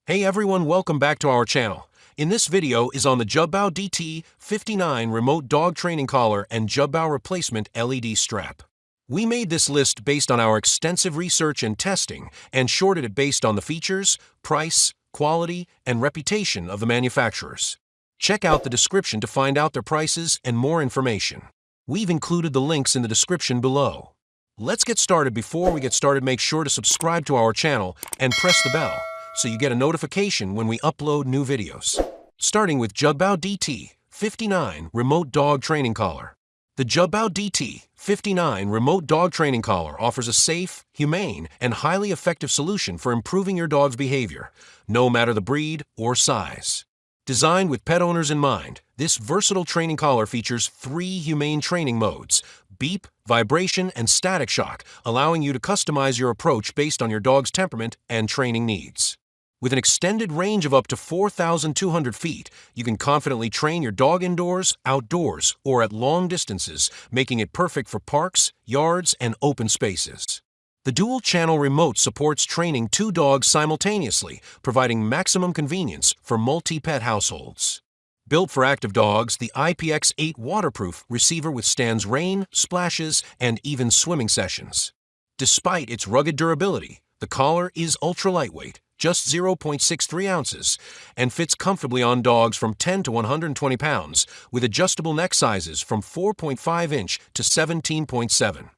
Hey everyone, welcome back to our channel. In this video is on the Jugbow DT-59 remote dog training collar and Jugbow replacement LED strap. We made this list based on our extensive research and testing and shorted it based on the features, price, quality, and reputation of the manufacturers. Check out the description to find out their prices and more information. We've included the links in the description below. Let's get started. Before we get started, make sure to subscribe to our channel and press the bell so you get a notification when we upload new videos. Starting with Jugbow DT-59 Remote Dog Training Collar. The Jugbow DT-59 Remote Dog Training Collar offers a safe, humane, and highly effective solution for improving your dog's behavior, no matter the breed or size. Designed with pet owners in mind, this versatile training collar features 3 humane training modes: beep, vibration, and static shock, allowing you to customize your approach based on your dog's temperament and training needs. With an extended range of up to 4,200 feet, you can confidently train your dog indoors, outdoors, or at long distances, making it perfect for parks, yards, and open spaces. The dual-channel remote supports training 2 dogs simultaneously, providing maximum convenience for multi-pet households. Built for active dogs, the IPX8 waterproof receiver withstands rain, splashes, and even swimming sessions. Despite its rugged durability, the collar is ultra-lightweight, just 0.63 ounces, and fits comfortably on dogs from 10 to 120 pounds, with adjustable neck sizes from 4.5 inch to 17.7.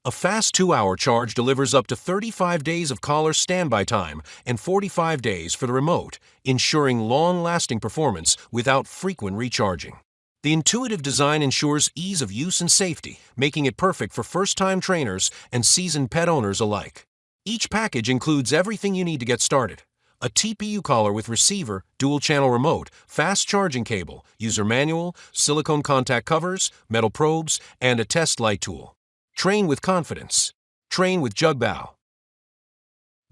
A fast 2-hour charge delivers up to 35 days of collar standby time and 45 days for the remote, ensuring long-lasting performance without frequent recharging. The intuitive design ensures ease of use and safety, making it perfect for first-time trainers and seasoned pet owners alike. Each package includes everything you need to get started: a TPU collar with receiver, dual-channel remote, fast charging cable, user manual, silicone contact covers, metal probes, and a test light tool. Train with confidence. Train with Jugbow.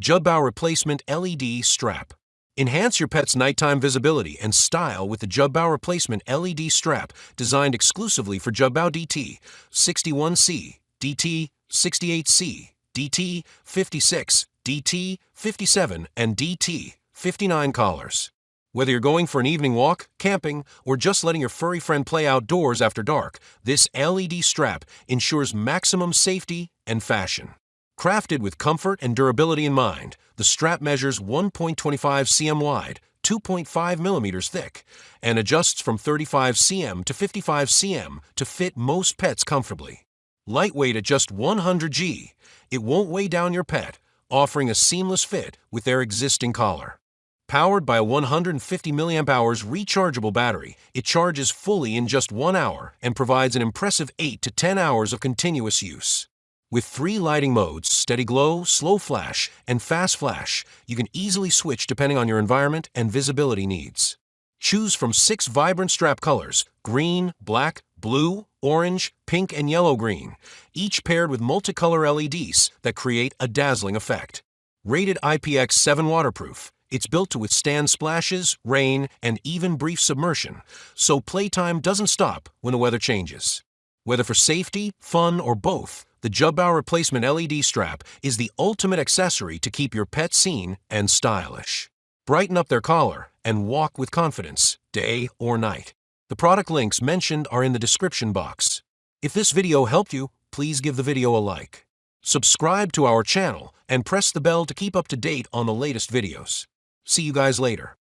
Jugbow Replacement LED Strap. Enhance your pet's nighttime visibility and style with the Jugbow Replacement LED Strap, designed exclusively for Jugbow DT-61C, DT-68C, DT-56, DT-57, and DT-59 collars. Whether you're going for an evening walk, camping, or just letting your furry friend play outdoors after dark, this LED strap ensures maximum safety and fashion. Crafted with comfort and durability in mind, the strap measures 1.25 cm wide, 2.5 millimeters thick, and adjusts from 35 cm to 55 cm to fit most pets comfortably. Lightweight at just 100 g, it won't weigh down your pet, offering a seamless fit with their existing collar. Powered by a 150 mAh rechargeable battery, it charges fully in just 1 hour and provides an impressive 8 to 10 hours of continuous use. With 3 lighting modes, steady glow, slow flash, and fast flash, you can easily switch depending on your environment and visibility needs. Choose from 6 vibrant strap colors: green, black, blue, orange, pink, and yellow-green, each paired with multicolor LEDs that create a dazzling effect. Rated IPX7 waterproof, it's built to withstand splashes, rain, and even brief submersion, so playtime doesn't stop when the weather changes. Whether for safety, fun, or both, the Jugbow Replacement LED strap is the ultimate accessory to keep your pet seen and stylish. Brighten up their collar and walk with confidence, day or night. The product links mentioned are in the description box. If this video helped you, please give the video a like. Subscribe to our channel and press the bell to keep up to date on the latest videos. See you guys later.